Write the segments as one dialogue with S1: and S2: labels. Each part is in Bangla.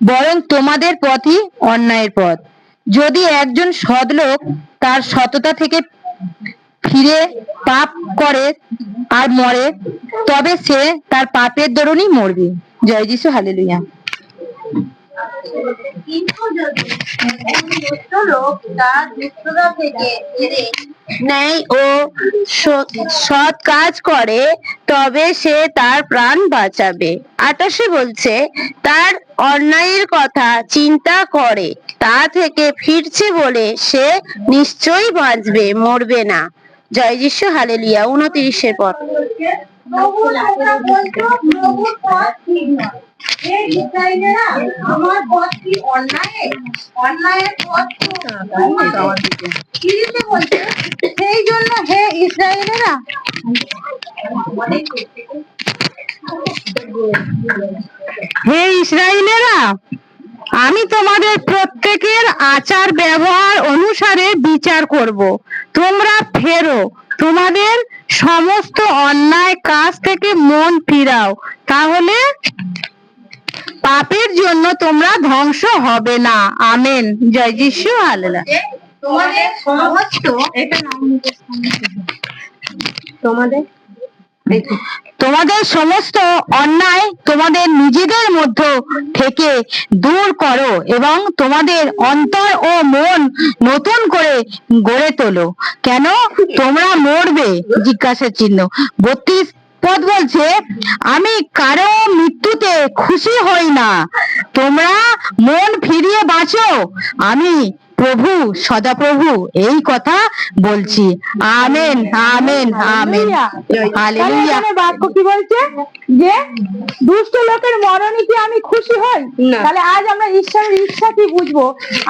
S1: বরং তোমাদের পথই অন্যায়ের পথ। যদি একজন সৎলোক তার সততা থেকে ফিরে পাপ করে আর মরে, তবে সে তার পাপের দরুনই মরবে। জয় যিশু, হালেলুয়া।
S2: কিন্তু যদি একজন দুষ্ট লোক তার দুষ্টতা থেকে ফিরে ন্যায় ও সৎ কাজ করে, তবে সে তার প্রাণ বাঁচাবে। 28 বলছে, তার অন্যায়ের কথা চিন্তা করে তা থেকে ফিরছে বলে সে নিশ্চয়ই বাঁচবে, মরবে না। জয় যিশু, হালেলুয়া। 29 পর, আমার পথ কি অন্যায়? অন্যায়ের পথ বলছে, সেই জন্য হে ইসরায়েলেরা,
S1: হে ইসরায়েলেরা, আমি তোমাদের প্রত্যেকের আচার ব্যবহার অনুসারে বিচার করব। তোমরা ফেরো, তোমাদের সমস্ত অন্যায় কাজ থেকে মন ফিরাও, তাহলে পাপের জন্য তোমরা ধ্বংস হবে না। আমেন। জয় যিশু, হালেলুয়া।
S2: তোমাদের সমস্ত
S1: তোমাদের সমস্ত অন্যায় তোমাদের নিজেদের মধ্য থেকে দূর করো এবং তোমাদের অন্তর ও মন নতুন করে গড়ে তোলো। কেন তোমরা মরবে? জিজ্ঞাসা চিহ্ন। 32 পদ বলছে, আমি কারো মৃত্যুতে খুশি হই না। তোমরা মন ফিরিয়ে বাঁচো। আমি প্রভু, সদাপ্রভু এই কথা বলছি। Amen, amen, amen. হালেলুয়া।
S3: বাক্য কি বলছে? যে দুষ্ট লোকের মরণে কি আমি খুশি হই? তাহলে আজ আমরা ঈশ্বরের ইচ্ছা কি বুঝবো?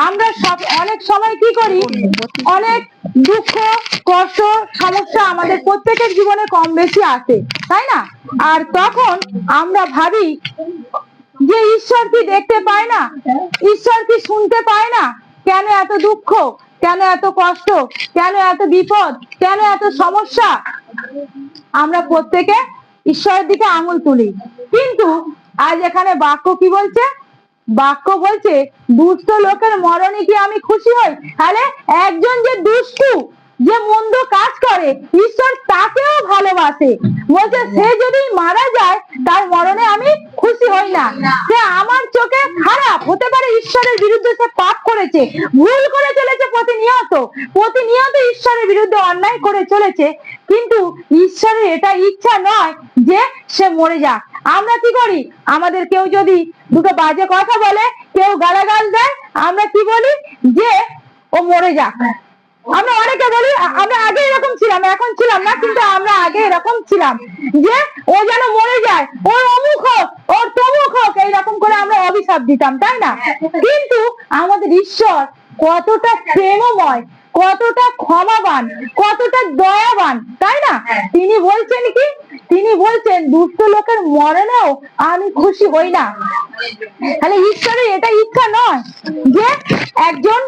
S3: আমরা সব অনেক সময় কি করি, অনেক দুঃখ, কষ্ট, সমস্যা আমাদের প্রত্যেকের জীবনে কম বেশি আসে, তাই না? আর তখন আমরা ভাবি যে ঈশ্বর কি দেখতে পায় না? ঈশ্বর কি শুনতে পায় না? কেন এত দুঃখ, কেন এত কষ্ট, কেন এত বিপদ, কেন এত সমস্যা? আমরা প্রত্যেকে ঈশ্বরের দিকে আঙুল তুলি। কিন্তু আজ এখানে বাক্য কি বলছে? বাক্য বলছে, দুষ্ট লোকের মরণে কি আমি খুশি হই? তাহলে একজন যে দুষ্টু, যে মন্দ কাজ করে, ঈশ্বর তাকেও ভালোবাসে। বলছে সে যদি মারা যায়, তার মরণে আমি খুশি হই না। সে আমার চোখে খারাপ হতে পারে, ঈশ্বরের বিরুদ্ধে সে পাপ করেছে, ভুল করে চলেছে, প্রতিনিয়ত ঈশ্বরের বিরুদ্ধে অন্যায় করে চলেছে, কিন্তু ঈশ্বরের এটা ইচ্ছা নয় যে সে মরে যাক। আমরা কি করি? আমাদের কেউ যদি দুটো বাজে কথা বলে, কেউ গালাগাল দেয়, আমরা কি বলি? যে ও মরে যাক। আমরা অনেকে বলি, আমরা আগে এরকম ছিলাম, এখন ছিলাম না, কিন্তু আমরা আগে এরকম ছিলাম যে ও যেন মরে যায়, ওর অমুক হোক, ওর তমুক হোক, এইরকম করে আমরা অভিশাপ দিতাম, তাই না? কিন্তু আমাদের ঈশ্বর কতটা প্রেমময়, কতটা ক্ষমাবান, কতটা দয়াবান, তাই না? তিনি বলছেন কি? তিনি বলছেন, দুষ্ট লোকের মরণেও আমি খুশি হই না। তাহলে ঈশ্বরের এটা ইচ্ছা নয় যে একজন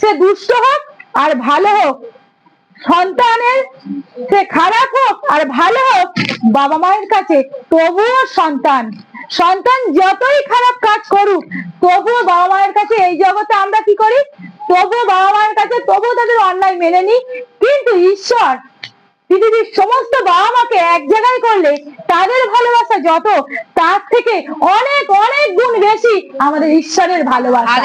S3: সে দুষ্ট হোক আর ভালো হোক, সন্তানের সে খারাপ হোক আর ভালো হোক, বাবা মায়ের কাছে তবুও সন্তান যতই খারাপ কাজ করুক, তবুও বাবা মায়ের কাছে এই জগতে আমরা কি করি? তবুও বাবা মায়ের কাছে তবুও তাদের অন্যায় মেনে নিই। কিন্তু ঈশ্বর পৃথিবীর সমস্ত বাবা মাকে এক জায়গায় করলে তাদের ভালোবাসা যত, তার থেকে অনেক অনেক গুণ বেশি আমাদের ঈশ্বরের ভালোবাসা।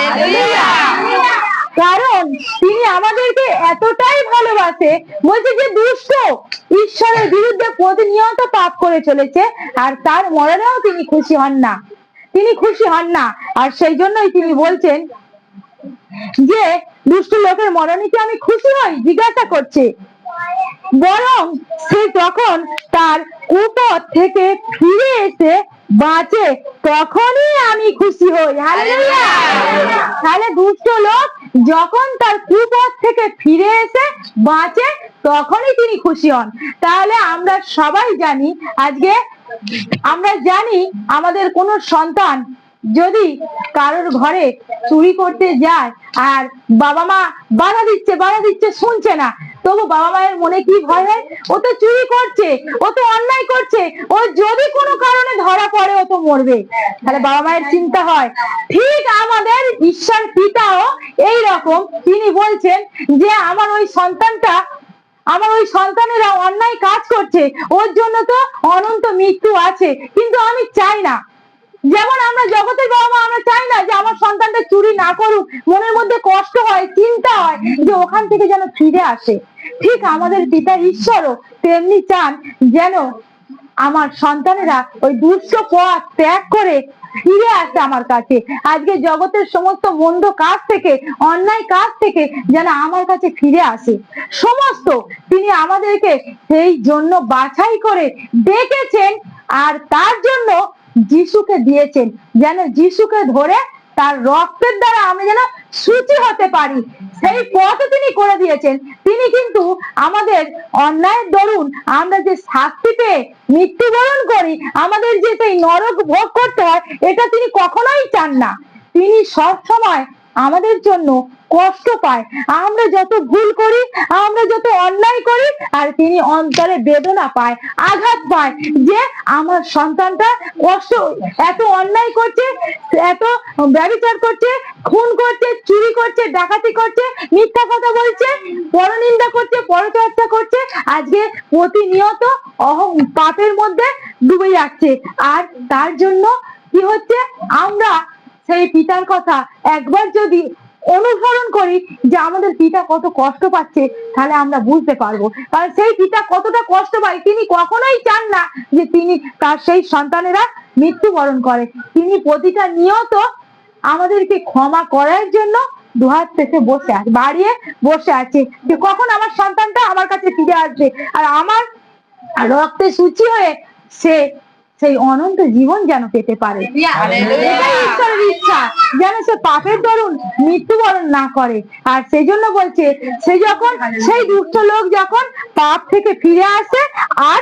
S3: কারণ তিনি আমাদেরকে এতটাই ভালোবাসে, বলছে যে দুষ্ট ঈশ্বরের বিরুদ্ধে প্রতিনিয়ত পাপ করে চলেছে, আর তার মরণেও তিনি খুশি হন না, তিনি খুশি হন না। আর সেই জন্যই তিনি বলছেন যে দুষ্ট লোকের মরণে কি আমি খুশি হই? জিজ্ঞাসা করছে। বরং সে যখন তার কুপথ থেকে ফিরে এসে বাঁচে, তখনই আমি খুশি হই। হালেলুয়া। তাহলে দুষ্ট লোক যখন তার কুপথ থেকে ফিরে এসে বাঁচে, তখনই তিনি খুশি হন। তাহলে আমরা সবাই জানি, আজকে আমরা জানি আমাদের কোন সন্তান যদি কারোর ঘরে চুরি করতে যায় আর বাবা মা বাধা দিচ্ছে শুনছে না, তবু বাবা মায়ের মনে কি ভয় হয়? ও তো চুরি করছে, ও তো অন্যায় করছে, ও যদি কোনো কারণে ধরা পড়ে ও তো মরবে। তাহলে বাবা মায়ের চিন্তা হয়। ঠিক আমাদের ঈশ্বর পিতাও এই রকম, তিনি বলছেন যে আমার ওই সন্তানেরা অন্যায় কাজ করছে, ওর জন্য তো অনন্ত মৃত্যু আছে, কিন্তু আমি চাই না। যেমন আমরা জগতের বাবা মা, আমরা চাই না যে আমার সন্তানটা চুরি না করুক, মনের মধ্যে কষ্ট হয়, চিন্তা হয় যে ওখান থেকে যেন ফিরে আসে। ঠিক আমাদের পিতা ঈশ্বরও তেমনি চান যেন আমার সন্তানেরা ওই দুষ্ট পথ ত্যাগ করে ফিরে আসে আমার কাছে। আজকে জগতের সমস্ত মন্দ কাজ থেকে, অন্যায় কাজ থেকে যেন আমার কাছে ফিরে আসে। সমস্ত তিনি আমাদেরকে সেই জন্য বাছাই করে ডেকেছেন, আর তার জন্য যিশুকে দিয়েছেন, যেন যিশুকে ধরে তার রক্তের দ্বারা আমরা যেন শুচি হতে পারি, সেই পথ তিনি করে দিয়েছেন। তিনি কিন্তু আমাদের অন্যায়ের দরুন আমরা যে শাস্তি পেয়ে মৃত্যুবরণ করি, আমাদের যে সেই নরক ভোগ করতে হয়, এটা তিনি কখনোই চান না। তিনি সব সময় আমাদের জন্য কষ্ট পায়। আমরা যত ভুল করি, আমরা যত অন্যায় করি, আর তিনি অন্তরে বেদনা পায়, আঘাত পায় যে আমার সন্তানটা কষ্ট, এত অন্যায় করছে, এত ব্যভিচার করছে, খুন করছে, চুরি করছে, ডাকাতি করছে, মিথ্যা কথা বলছে, পরনিন্দা করছে, পরচর্চা করছে, আজকে প্রতিনিয়ত পাপের মধ্যে ডুবে যাচ্ছে। আর তার জন্য কি হচ্ছে, আমরা সেই পিতার কথা একবার যদি অনুসরণ করি যে আমাদের পিতা কত কষ্ট পাচ্ছে, তাহলে আমরা বুঝতে পারবো। কারণ সেই পিতা কতটা কষ্ট পায়, তিনি কখনোই চান না যে তিনি তার সেই সন্তানেরা মৃত্যুবরণ করে। তিনি প্রতিটা নিয়ত আমাদেরকে ক্ষমা করার জন্য দুহাত পেতে বসে আছে, বাড়িয়ে বসে আছে, যে কখন আমার সন্তানটা আমার কাছে ফিরে আসবে, আর আমার রক্তে শুচি হয়ে সে সেই অনন্ত জীবন যেন পেতে পারে। এটাই ঈশ্বরের ইচ্ছা, যেন সে পাপের দরুন মৃত্যুবরণ না করে। আর সেই জন্য বলছে, সে যখন সেই দুষ্ট লোক যখন পাপ থেকে ফিরে আসে, আর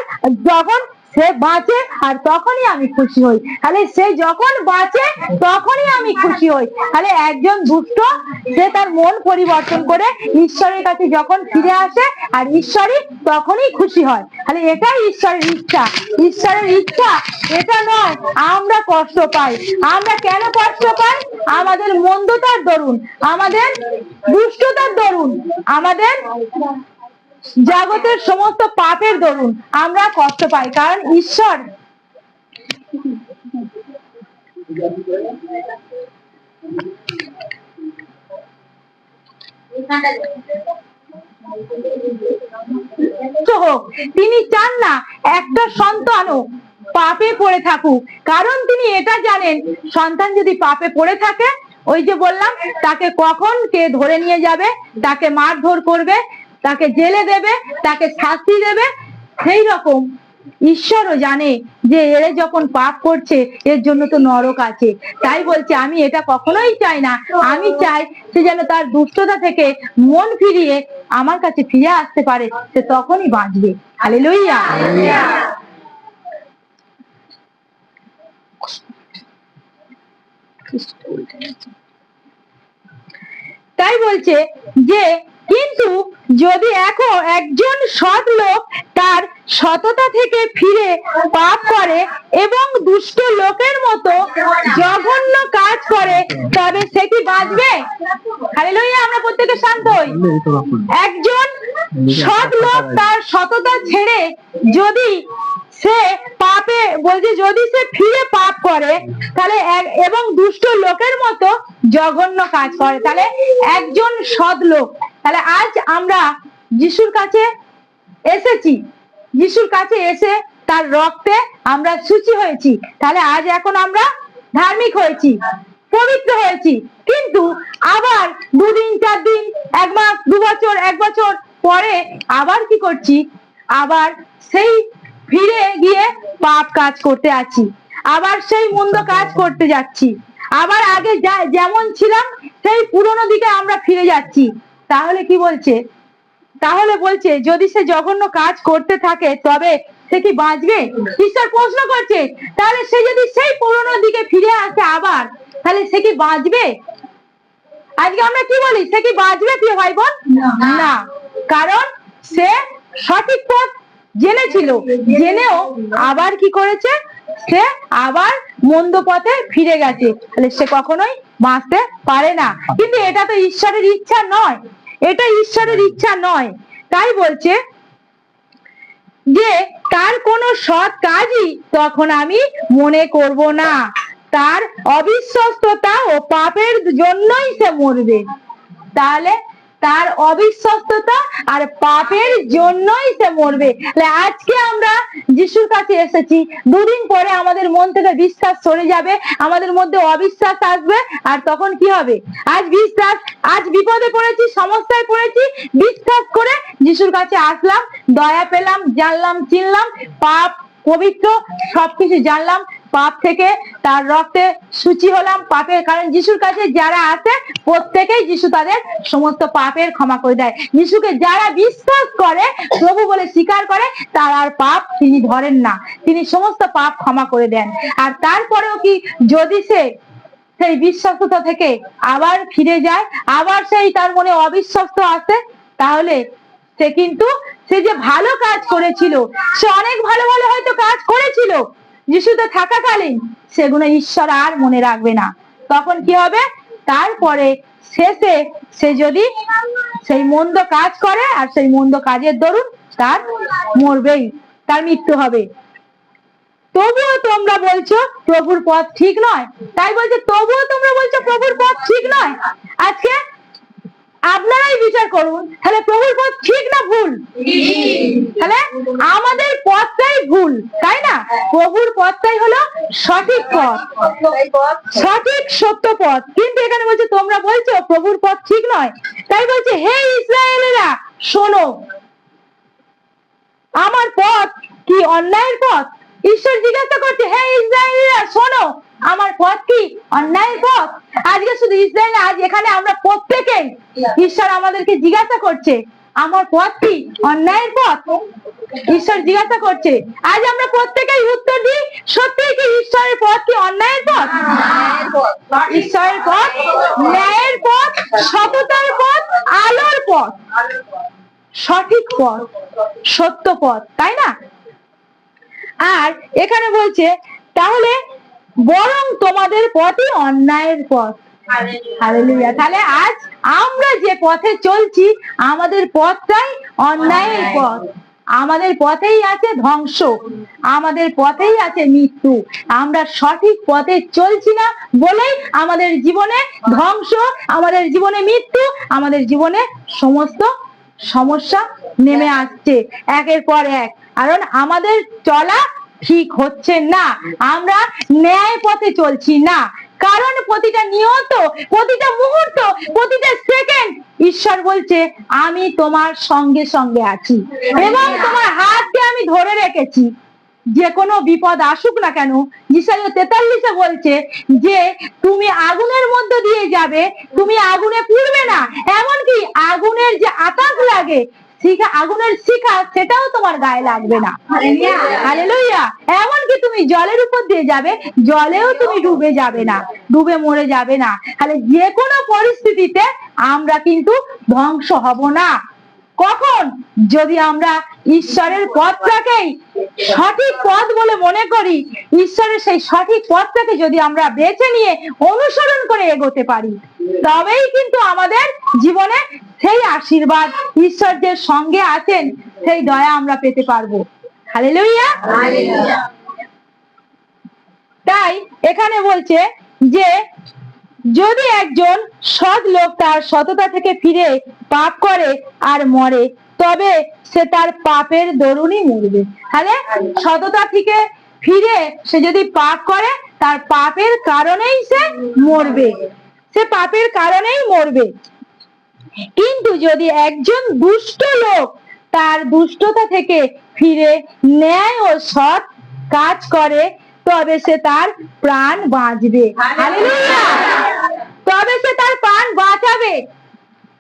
S3: যখন সে বাঁচে, আর তখনই আমি খুশি হই। তাহলে সে যখন বাঁচে তখনই আমি খুশি হই। তাহলে একজন দুষ্ট, সে তার মন পরিবর্তন করে ঈশ্বরের কাছে যখন ফিরে আসে, আর ঈশ্বরই তখনই খুশি হয়। তাহলে এটাই ঈশ্বরের ইচ্ছা। ঈশ্বরের ইচ্ছা এটা নয় আমরা কষ্ট পাই। আমরা কেন কষ্ট পাই? আমাদের মন্দতার দরুন, আমাদের দুষ্টতার দরুন, আমাদের জগতের সমস্ত পাপের দরুন আমরা কষ্ট পাই। কারণ ঈশ্বর তিনি চান না একটা সন্তানও পাপে পড়ে থাকুক। কারণ তিনি এটা জানেন, সন্তান যদি পাপে পড়ে থাকে, ওই যে বললাম, তাকে কখন কে ধরে নিয়ে যাবে, তাকে মারধর করবে, তাকে জেলে দেবে, তাকে শাস্তি দেবে। সেই রকম ঈশ্বরও জানে যে এরা যখন পাপ করছে, এর জন্য তো নরক আছে। তাই বলছে, আমি এটা কখনোই চাই না। আমি চাই সে যেন তার দুষ্টতা থেকে মন ফিরিয়ে আমার কাছে ফিরে আসতে পারে, সে তখনই বাঁচবে। হালেলুয়া। তাই বলছে যে, কিন্তু যদি এখন একজন সৎ লোক তার সততা থেকে ফিরে পাপ করে এবং দুষ্ট লোকের মতো জঘন্য কাজ করে, তবে সে কি বাঁচবে? হালেলুয়া। আমরা প্রত্যেকে শান্ত হই। একজন সৎ লোক তার সততা ছেড়ে যদি সে পাপে, বলছে যদি সে ফিরে পাপ করে, তাহলে এবং দুষ্ট লোকের মতো জঘন্য কাজ করে, তাহলে একজন সৎ লোক। তাহলে আজ আমরা যিশুর কাছে এসেছি, যিশুর কাছে এসে তার রক্তে আমরা শুচি হয়েছি। তাহলে আজ এখন আমরা ধার্মিক হয়েছি, পবিত্র হয়েছি। কিন্তু আবার 2 দিন, 4 দিন, 1 মাস, 2 বছর, 1 বছর পরে আবার কি করছি? আবার সেই ফিরে গিয়ে পাপ কাজ করতে আছি, আবার সেই মন্দ কাজ করতে যাচ্ছি, আবার আগে যেমন ছিলাম সেই পুরনো দিকে আমরা ফিরে যাচ্ছি। তাহলে কি বলছে? তাহলে বলছে, যদি সে জঘন্য কাজ করতে থাকে, তবে সে কি বাঁচবে? ঈশ্বর প্রশ্ন করছে। তাহলে সে যদি সেই পুরনো দিকে ফিরে আসে আবার, তাহলে সে কি বাঁচবে? আজকে আমরা কি বলি, সে কি বাঁচবে প্রিয় ভাই বোন? না। কারণ সে সঠিক পথ জেনেছিল, জেনেও আবার কি করেছে, সে আবার মন্দ পথে ফিরে গেছে, তাহলে সে কখনোই বাঁচতে পারে না। কিন্তু এটা তো ঈশ্বরের ইচ্ছা নয়, এটা ঈশ্বরের ইচ্ছা নয়। তাই বলছে যে তার কোনো সৎ কাজই তখন আমি মনে করব না, তার অবিশ্বস্ততা ও পাপের জন্যই সে মরবে। তাহলে তার অবিশ্বস্ততা আর পাপের জন্যই সে মরবে। আজকে আমরা যিশুর কাছে এসেছি, দুদিন পরে আমাদের মন থেকে বিশ্বাস সরে যাবে, আমাদের মধ্যে অবিশ্বাস আসবে, আর তখন কি হবে? আজ বিপদে পড়েছি, সমস্যায় পড়েছি, বিশ্বাস করে যিশুর কাছে আসলাম, দয়া পেলাম, জানলাম, চিনলাম, পাপ পবিত্র সবকিছু জানলাম, পাপ থেকে তার রক্তে শুচি হলাম, পাপের কারণ যিশুর কাছে যারা আসে প্রত্যেকেই যিশু তাদের সমস্ত পাপের ক্ষমা করে দেয়। যিশুকে যারা বিশ্বাস করে, প্রভু বলে স্বীকার করে, তার আর পাপ তিনি ধরেন না, তিনি সমস্ত পাপ ক্ষমা করে দেন। আর তারপরেও কি, যদি সে সেই বিশ্বাসতা থেকে আবার ফিরে যায়, আবার সেই তার মনে অবিশ্বস্ত আসে, তাহলে সে কিন্তু সে যে ভালো কাজ করেছিল, সে অনেক ভালো ভালো হয়তো কাজ করেছিল যিশুতে থাকাকালীন, সেগুলো ঈশ্বর আর মনে রাখবে না। তখন কি হবে? তারপরে শেষে সে যদি সেই মন্দ কাজ করে, আর সেই মন্দ কাজের দরুন তার মরবেই, তার মৃত্যু হবে। তবুও তোমরা বলছো প্রভুর পথ ঠিক নয়। তাই বলছে তবুও তোমরা বলছো প্রভুর পথ ঠিক নয়। আজকে আপনারাই বিচার করুন, তাহলে প্রভুর পথ ঠিক না ভুল? তাহলে আমাদের পথটাই ভুল, তাই না? প্রভুর পথটাই হলো সঠিক পথ, সঠিক সত্য পথ। কিন্তু এখানে বলছে তোমরা বলছো প্রভুর পথ ঠিক নয়। তাই বলছে হে ইসরায়েলেরা শোনো, আমার পথ কি অন্যায়ের পথ? ঈশ্বর জিজ্ঞাসা করছে হে ইসরায়েলেরা শোনো, আমার পথ কি অন্যায়ের পথ? আজকে শুধু ইসরায়েল, আজ এখানে আমরা প্রত্যেকেই, ঈশ্বর আমাদেরকে জিজ্ঞাসা করছে আমার পথ কি অন্যায়ের পথ? ঈশ্বর জিজ্ঞাসা করছে। আজ আমরা প্রত্যেকেই উত্তর দিই, সত্যি কি ঈশ্বরের পথ কি অন্যায়ের পথ? ঈশ্বরের পথ ন্যায়ের পথ, সততার পথ, আলোর পথ, সঠিক পথ, সত্য পথ, তাই না? আর এখানে বলছে তাহলে বরং তোমাদের পথই অন্যায়ের পথ। হালেলুয়া। তাহলে আজ আমরা যে পথে চলছি, আমাদের পথটাই অন্যায়ের পথ, আমাদের পথেই আছে ধ্বংস, আমাদের পথেই আছে মৃত্যু। আমরা সঠিক পথে চলছি না বলেই আমাদের জীবনে ধ্বংস, আমাদের জীবনে মৃত্যু, আমাদের জীবনে সমস্ত সমস্যা নেমে আসছে একের পর এক। কারণ আমাদের চলা ঠিক হচ্ছে না, আমরা ন্যায় পথে চলছি না। কারণ প্রতিটা নিয়ত, প্রতিটা মুহূর্ত, প্রতিটা সেকেন্ড ঈশ্বর বলছে আমি তোমার সঙ্গে সঙ্গে আছি এবং তোমার হাতকে আমি ধরে রেখেছি। যে কোনো বিপদ আসুক না কেন, ঈশাইয়া 43 বলছে যে তুমি আগুনের মধ্য দিয়ে যাবে, তুমি আগুনে পুড়বে না, এমনকি আগুনের যে আতাপ লাগে, আগুনের শিখা, সেটাও তোমার গায়ে লাগবে না। হালেলুয়া। এমনকি তুমি জলের উপর দিয়ে যাবে, জলেও তুমি ডুবে যাবে না, ডুবে মরে যাবে না। তাহলে যে কোনো পরিস্থিতিতে আমরা কিন্তু ধ্বংস হব না। কখন? যদি আমরা ঈশ্বরের পথটাকেই সঠিক পথ বলে মনে করি, ঈশ্বরের সেই সঠিক পথটাকে যদি আমরা বেছে নিয়ে অনুসরণ করে এগোতে পারি, তবেই কিন্তু আমাদের জীবনে সেই আশীর্বাদ, ঈশ্বর যে সঙ্গে আছেন, সেই দয়া আমরা পেতে পারবো। হালেলুয়া। তাই এখানে বলছে যে যদি একজন সৎ লোক তার সততা থেকে ফিরে পাপ করে আর মরে, তবে সে তার পাপের দরুনই মরবে। তাহলে সততা থেকে ফিরে সে যদি পাপ করে, তার পাপের কারণেই সে মরবে, সে পাপের কারণেই মরবে। কিন্তু যদি একজন দুষ্ট লোক তার দুষ্টতা থেকে ফিরে ন্যায় ও সৎ কাজ করে, তবে সে তার প্রাণ বাঁচবে। হালেলুয়া। তবে সে তার প্রাণ বাঁচাবে।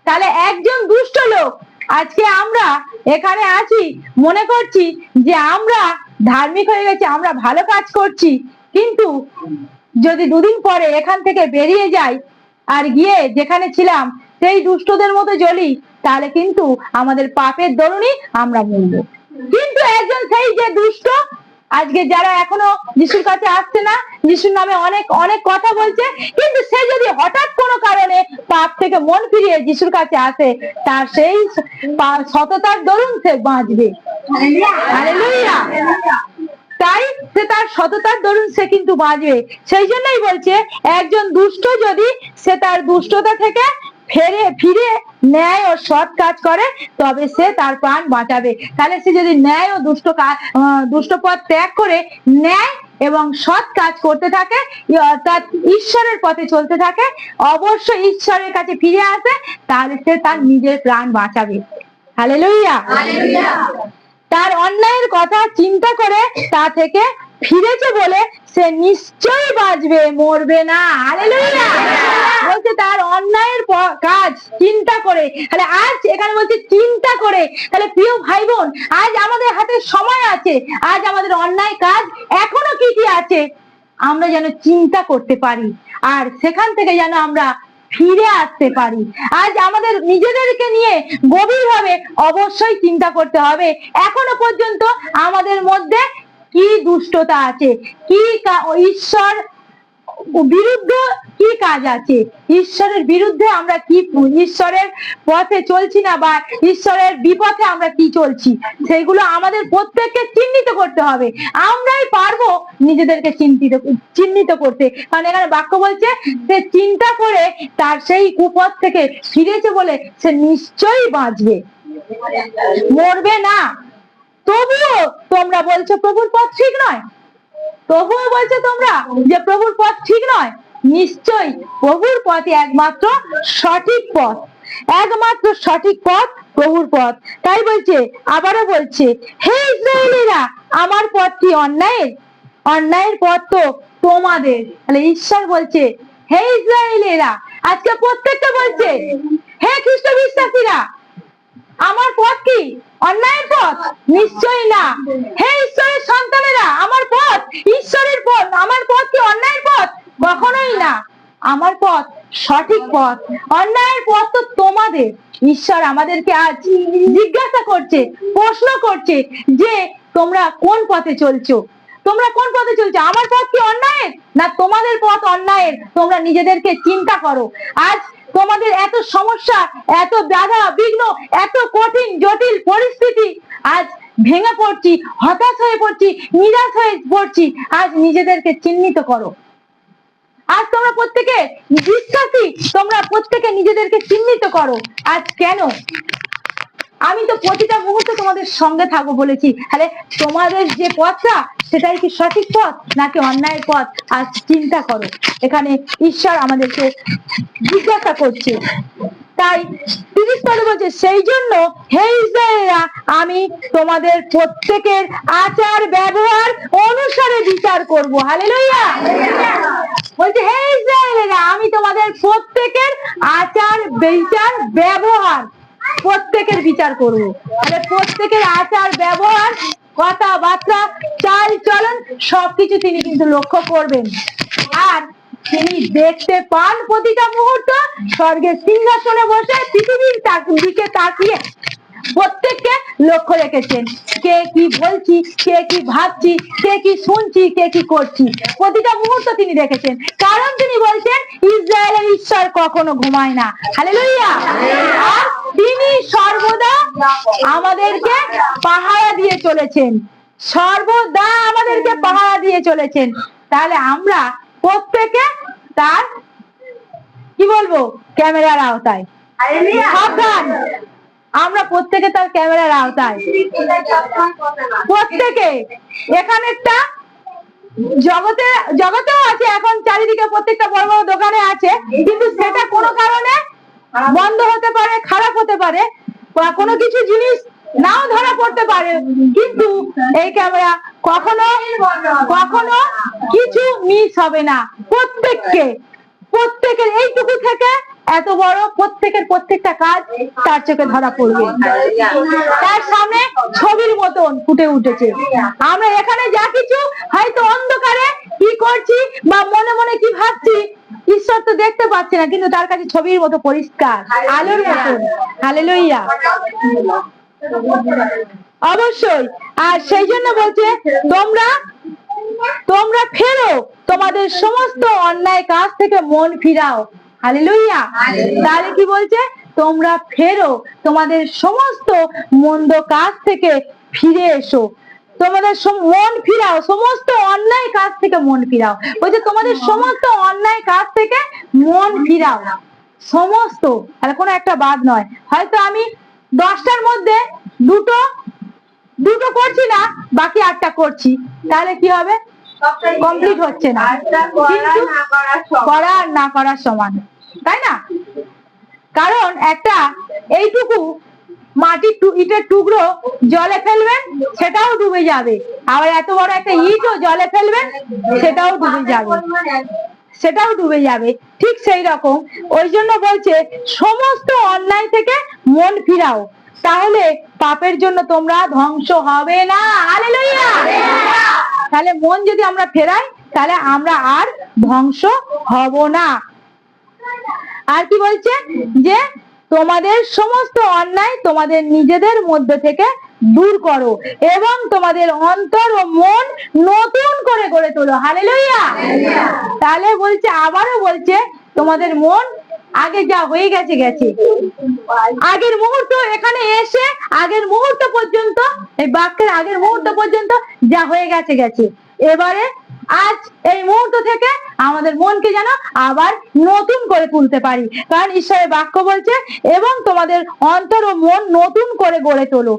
S3: তাহলে একজন দুষ্ট লোক, আজকে আমরা এখানে আছি, মনে করছি যে আমরা ধার্মিক হয়ে গেছি, আমরা ভালো কাজ করছি, কিন্তু যদি দুদিন পরে এখান থেকে বেরিয়ে যাই আর গিয়ে যেখানে ছিলাম সেই দুষ্টদের মতো জ্বলি, তাহলে কিন্তু আমাদের পাপের দরুনই আমরা মরবো। কিন্তু একজন সেই যে দুষ্ট, আজকে যারা এখনো যিশুর কাছে আসছে না, যিশুর নামে অনেক অনেক কথা বলছে, কিন্তু সে যদি হঠাৎ কোনো কারণে পাপ থেকে মন ফিরিয়ে যিশুর কাছে আসে, তার সেই সততার দরুন সে বাঁচবে। হালেলুয়া। তাই সে তার সততার দরুন সে কিন্তু বাঁচবে। সেই জন্যই বলছে একজন দুষ্ট যদি সে তার দুষ্টতা থেকে ফিরে ন্যায় ও সৎ কাজ করে, তবে সে তার প্রাণ বাঁচাবে। তাহলে সে যদি ন্যায় ও দুষ্ট পথ ত্যাগ করে ন্যায় এবং সৎ কাজ করতে থাকে, অর্থাৎ ঈশ্বরের পথে চলতে থাকে, অবশ্যই ঈশ্বরের কাছে ফিরে আসে, তাহলে সে তার নিজের প্রাণ বাঁচাবে। হালেলুয়া। তার অন্যায়ের কথা চিন্তা করে তা থেকে ফিরেছে বলে সে নিশ্চয়ই বাঁচবে, মরবে না। হালেলুয়া। বলছে তার অন্যায়ের কাজ চিন্তা করে। তাহলে আজ এখানে বলছে চিন্তা করে। তাহলে প্রিয় ভাই বোন, আজ আমাদের হাতে সময় আছে, আজ আমাদের অন্যায় কাজ এখনো কি কি আছে আমরা যেন চিন্তা করতে পারি, আর সেখান থেকে যেন আমরা ফিরে আসতে পারি। আজ আমাদের নিজেদেরকে নিয়ে গভীরভাবে অবশ্যই চিন্তা করতে হবে, এখনো পর্যন্ত আমাদের মধ্যে কি দুষ্টতা আছে, কি ঈশ্বর বিরুদ্ধে কি কাজ আছে, ঈশ্বরের বিরুদ্ধে আমরা কি, ঈশ্বরের পথে চলছি না, বা ঈশ্বরের বিপথে আমরা কি চলছি, সেগুলো আমাদের প্রত্যেককে চিহ্নিত করতে হবে। আমরাই পারবো নিজেদেরকে চিহ্নিত করতে, কারণ এখানে বাক্য বলছে সে চিন্তা করে তার সেই কুপথ থেকে ফিরেছে বলে সে নিশ্চয়ই বাঁচবে, মরবে না। তবুও তোমরা বলছো প্রভুর পথ ঠিক নয়, তবুও বলছে তোমরা যে প্রভুর পথ ঠিক নয়। নিশ্চয়ই প্রভুর পথই একমাত্র সঠিক পথ, একমাত্র সঠিক পথ প্রভুর পথ। তাই বলছে, আবারও বলছে, হে ইসরায়েলীরা, আমার পথ কি অন্যায়ের? অন্যায়ের পথ তো তোমাদের। তাহলে ঈশ্বর বলছে হে ইসরায়েলীরা, আজকে প্রত্যেকটা বলছে হে খ্রিস্ট বিশ্বাসীরা, আমার পথ কি অন্যায়ের পথ? নিশ্চয়ই না। হে ঈশ্বরের সন্তানেরা, আমার পথ ঈশ্বরের পথ, আমার পথ কি অন্যায়ের পথ? কখনোই না। আমার পথ সঠিক পথ, অন্যায়ের পথ তো তোমাদের। ঈশ্বর আমাদেরকে আজ জিজ্ঞাসা করছে, প্রশ্ন করছে যে তোমরা কোন পথে চলছো, তোমরা কোন পথে চলছো? আমার পথ কি অন্যায়ের, না তোমাদের পথ অন্যায়ের? তোমরা নিজেদেরকে চিন্তা করো। আজ তোমাদের এত সমস্যা, এত বাধা বিঘ্ন, এত কঠিন জটিল পরিস্থিতি, আজ ভেঙে পড়ছি, হতাশ হয়ে পড়ছি, নিরাশ হয়ে পড়ছি। আজ নিজেদেরকে চিহ্নিত করো। আজ তোমরা প্রত্যেকে বিশ্বাসী, তোমরা প্রত্যেকে নিজেদেরকে চিহ্নিত করো। আজ কেন? আমি তো প্রতিটা মুহূর্তে তোমাদের সঙ্গে থাকবো বলেছি। তাহলে তোমাদের যে পথটা, সেটাই কি সঠিক পথ নাকি অন্যায়ের পথ? আজ চিন্তা করো। এখানে ঈশ্বর আমাদেরকে জিজ্ঞাসা করছে। তাই 30 পদে বলছে, সেই জন্য হে ইসরায়েলীরা, আমি তোমাদের প্রত্যেকের আচার ব্যবহার অনুসারে বিচার করব। হালেলুয়া। বলছে হে ইসরায়েলীরা, আমি তোমাদের প্রত্যেকের আচার বিচার ব্যবহার প্রত্যেকের বিচার করব। তাহলে প্রত্যেকের আচার ব্যবহার, কথাবার্তা, চাল চলন সবকিছু তিনি কিন্তু লক্ষ্য করবেন। আর তিনি দেখতে পান প্রতিটা মুহূর্ত, স্বর্গের সিংহাসনে বসে পৃথিবীর দিকে তাকিয়ে প্রত্যেককে লক্ষ্য রেখেছেন। কে কি বলছি, কে কি ভাবছি, কে কি শুনছি, কে কি করছি, প্রতিটা মুহূর্ত তিনি দেখেছেন। কারণ তিনি বলছেন ইসরায়েলের ঈশ্বর কখনো ঘুমায় না। হালেলুয়া। আর তিনি সর্বদা আমাদেরকে পাহারা দিয়ে চলেছেন, সর্বদা আমাদেরকে পাহারা দিয়ে চলেছেন। তাহলে আমরা প্রত্যেকে তার কি বলবো, ক্যামেরার আওতায়। সাবধান, আমরা প্রত্যেকে তার ক্যামেরার আওতায়। প্রত্যেকে এখানে একটা জগতেও আছে, এখন চারিদিকে প্রত্যেকটা বড় বড় দোকানে আছে, কিন্তু সেটা কোনো কারণে বন্ধ হতে পারে, খারাপ হতে পারে, বা কোনো কিছু জিনিস নাও ধরা পড়তে পারে, কিন্তু এই ক্যামেরা কখনো কখনো কিছু মিস হবে না। প্রত্যেকের এইটুকু থেকে এত বড় প্রত্যেকের প্রত্যেকটা কাজ তার চোখে ধরা পড়বে, তার সামনে ছবির মতন ফুটে উঠেছে। আমরা এখানে যা কিছু হয়তো অন্ধকারে কি করছি বা মনে মনে কি ভাবছি, ঈশ্বর তো দেখতে পাচ্ছে না, কিন্তু তার কাছে ছবির মতো পরিষ্কার, আলোর মতো। হালেলুয়া। অবশ্যই। আর সেই জন্য বলছে তোমরা ফেরো, তোমাদের সমস্ত অন্যায় কাজ থেকে মন ফিরাও। হালেলুয়া। তাহলে কি বলছে? তোমরা ফেরো, তোমাদের সমস্ত মন্দ কাজ থেকে ফিরে এসো, তোমাদের মন ফিরাও, সমস্ত অন্যায় কাজ থেকে মন ফিরাও। বলছে তোমাদের সমস্ত অন্যায় কাজ থেকে মন ফিরাও, সমস্ত, আর কোনো একটা বাদ নয়। হয়তো আমি 10টার মধ্যে দুটো করছি না, বাকি 8টা করছি, তাহলে কি হবে? কমপ্লিট হচ্ছে না। কিন্তু করা আর না করার সমান, তাই না? কারণ একটা এইটুকু মাটির ইটের টুকরো জলে ফেলবেন, সেটাও ডুবে যাবে। আবার এত বড় একটা ইটও জলে ফেলবেন, সেটাও ডুবে যাবে। ঠিক সেই রকম, ওই জন্য বলছে সমস্ত অন্যায় থেকে মন ফিরাও, তাহলে পাপের জন্য তোমরা ধ্বংস হবে না। হালেলুয়া। তাহলে মন যদি আমরা ফেরাই, তাহলে আমরা আর ধ্বংস হব না। আর কি বলছে? যে তোমাদের সমস্ত অন্যায় তোমাদের নিজেদের মধ্যে থেকে দূর করো এবং তোমাদের অন্তর ও মন নতুন করে গড়ে তোলো। হালেলুয়া। তাহলে বলছে, আবারও বলছে, তোমাদের মন আগে যা হয়ে গেছে গেছে, আগের মুহূর্ত এখানে এসে আগের মুহূর্ত পর্যন্ত, এই বাক্যের আগের মুহূর্ত পর্যন্ত যা হয়ে গেছে গেছে, এবারে আজ এই মুহূর্ত থেকে আমাদের মনকে যেন আবার নতুন করে তুলতে পারি। কারণ ঈশ্বরের বাক্য বলছে, এবং তোমাদের অন্তর ও মন নতুন করে গড়ে তোলো।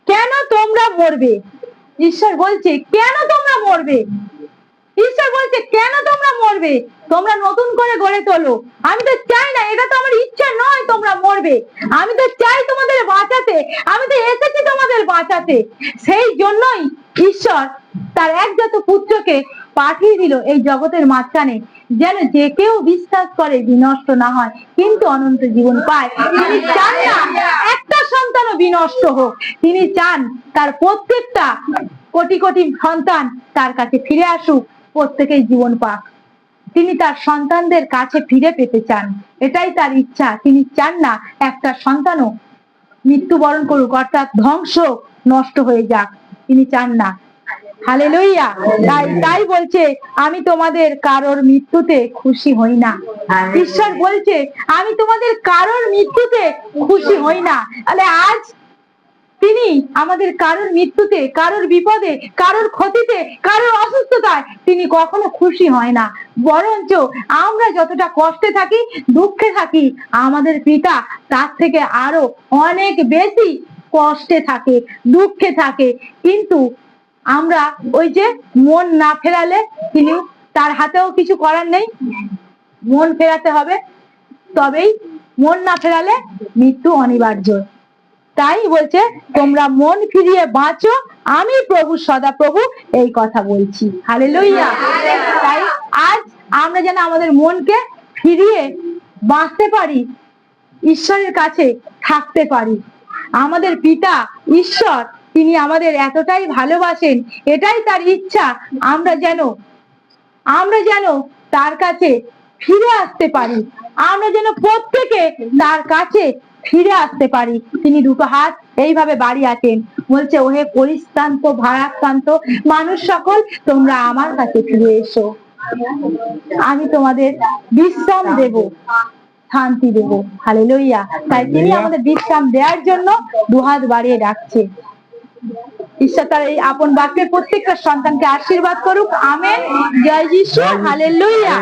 S3: কেন তোমরা মরবে? ঈশ্বর বলছে কেন তোমরা মরবে? ঈশ্বর বলছে কেন তোমরা মরবে? তোমরা নতুন করে গড়ে তোলো। আমি তো চাই না, এটা তো আমার ইচ্ছা নয় তোমরা মরবে। আমি তো চাই তোমাদের বাঁচাতে, আমি তো এসেছি তোমাদের বাঁচাতে। সেই জন্যই ঈশ্বর তার একজাত পুত্রকে পাঠিয়ে দিল এই জগতের মাঝখানে, যেন যে কেউ বিশ্বাস করে বিনষ্ট না হয়, কিন্তু অনন্ত জীবন পায়। তিনি চান না একটা সন্তানও বিনষ্ট হোক, তিনি চান তার প্রত্যেকটা কোটি কোটি সন্তান তার কাছে ফিরে আসুক, প্রত্যেকেই জীবন পাক। তিনি তার সন্তানদের কাছে ফিরে পেতে চান, এটাই তার ইচ্ছা। তিনি চান না একটা সন্তানও মৃত্যুবরণ করুক, অর্থাৎ ধ্বংস, নষ্ট হয়ে যাক, তিনি চান না। হালেলুয়া। তাই বলছে, আমি তোমাদের কারোর মৃত্যুতে খুশি হই না। ঈশ্বর বলছে, আমি তোমাদের কারোর মৃত্যুতে খুশি হই না। তাহলে আজ তিনি আমাদের কারোর মৃত্যুতে, কারোর বিপদে, কারোর ক্ষতিতে, কারোর অসুস্থতায় তিনি কখনো খুশি হয় না। বরঞ্চ আমরা যতটা কষ্টে থাকি, দুঃখে থাকি, আমাদের পিতা তার থেকে আরো অনেক বেশি কষ্টে থাকে, দুঃখে থাকে। কিন্তু আমরা ওই যে মন না ফেরালে, তিনি, তার হাতেও কিছু করার নেই, মন ফেরাতে হবে। তবেই, মন না ফেরালে মৃত্যু অনিবার্য। তাই বলছে, তোমরা মন ফিরিয়ে বাঁচো, আমি প্রভু সদাপ্রভু এই কথা বলছি। হালেলুয়া। তাই আজ আমরা যেন আমাদের মনকে ফিরিয়ে বাঁচতে পারি, ঈশ্বরের কাছে থাকতে পারি। আমাদের পিতা ঈশ্বর, তিনি আমাদের এতটাই ভালোবাসেন, এটাই তার ইচ্ছা, আমরা যেন তার কাছে ফিরে আসতে পারি, আমরা যেন প্রত্যেকে তার কাছে ফিরে আসতে পারি। তিনি দুটো হাত এইভাবে বাড়িয়ে আছেন, বলছে, ওহে পরিশ্রান্ত ভারাক্রান্ত মানুষ সকল, তোমরা আমার কাছে ফিরে এসো, আমি তোমাদের বিশ্রাম দেব, শান্তি দেব। হালেলুয়া। তাই তিনি আমাদের বিশ্রাম দেওয়ার জন্য দুহাত বাড়িয়ে ডাকছে। ঈশ্বর তার এই আপন বাক্যে প্রত্যেকটা সন্তানকে আশীর্বাদ করুক। আমেন। জয় যিশু। হালেলুয়া।